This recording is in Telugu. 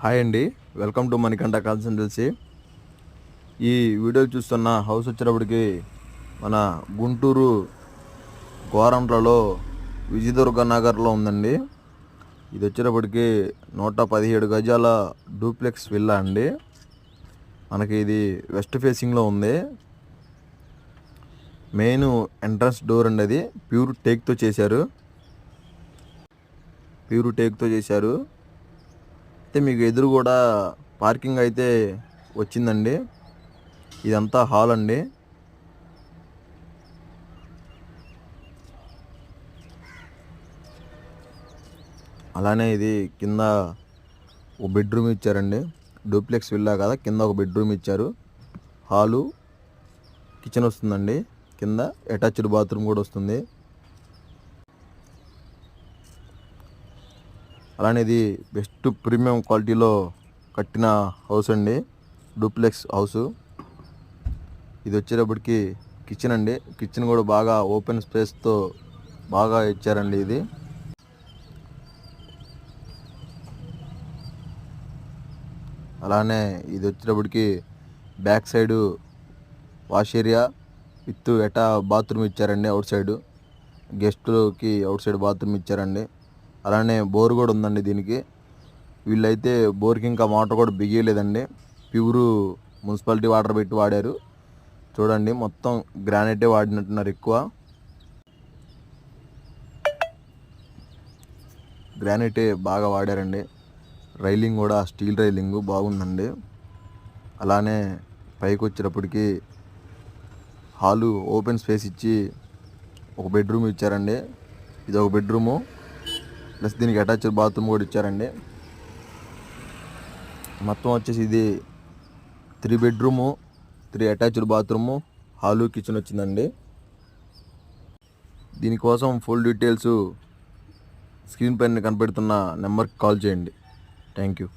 హాయ్ అండి, వెల్కమ్ టు మణికంఠ కన్సల్టెన్సీ. ఈ వీడియో చూస్తున్న హౌస్ వచ్చేటప్పటికి మన గుంటూరు గోరంట్లలో విజయదుర్గ నగర్లో ఉందండి. ఇది వచ్చేటప్పటికి 117 గజాల డూప్లెక్స్ విల్లా అండి. మనకి ఇది వెస్ట్ ఫేసింగ్లో ఉంది. మెయిన్ ఎంట్రన్స్ డోర్ అండి, అది ప్యూర్ టేక్తో చేశారు. అయితే మీకు ఎదురు కూడా పార్కింగ్ అయితే వచ్చిందండి. ఇదంతా హాల్ అండి. అలానే ఇది కింద ఒక బెడ్రూమ్ ఇచ్చారండి. డూప్లెక్స్ విల్లా కదా, కింద ఒక బెడ్రూమ్ ఇచ్చారు. హాలు, కిచెన్ వస్తుందండి. కింద అటాచ్డ్ బాత్రూమ్ కూడా వస్తుంది. అలానే ఇది బెస్ట్ ప్రీమియం క్వాలిటీలో కట్టిన హౌస్ అండి, డూప్లెక్స్ హౌస్. ఇది వచ్చేటప్పటికి కిచెన్ అండి. కిచెన్ కూడా బాగా ఓపెన్ స్పేస్తో బాగా ఇచ్చారండి. ఇది అలానే ఇది వచ్చేటప్పటికి back side wash area with bathroom ఇచ్చారండి. అవుట్ సైడ్ గెస్ట్లకి అవుట్ సైడ్ బాత్రూమ్ ఇచ్చారండి. అలానే బోర్ కూడా ఉందండి దీనికి. వీళ్ళైతే బోర్కి ఇంకా మోటార్ కూడా బిగియలేదండి, ప్యూరు మున్సిపాలిటీ వాటర్ పెట్టి వాడారు. చూడండి, మొత్తం గ్రానైటే వాడినట్టున్నారు. ఎక్కువ గ్రానైటే బాగా వాడారండి. రైలింగ్ కూడా స్టీల్ రైలింగ్ బాగుందండి. అలానే పైకి వచ్చేటప్పటికి హాలు ఓపెన్ స్పేస్ ఇచ్చి ఒక బెడ్రూమ్ ఇచ్చారండి. ఇది ఒక బెడ్రూము ప్లస్ దీనికి అటాచ్డ్ బాత్రూమ్ కూడా ఇచ్చారండి. మొత్తం వచ్చేసి ఇది 3 bedroom, 3 attached bathroom, hall, kitchen వచ్చిందండి. దీనికోసం ఫుల్ డీటెయిల్స్ స్క్రీన్ పైన కనపెడుతున్న నెంబర్కి కాల్ చేయండి. Thank you.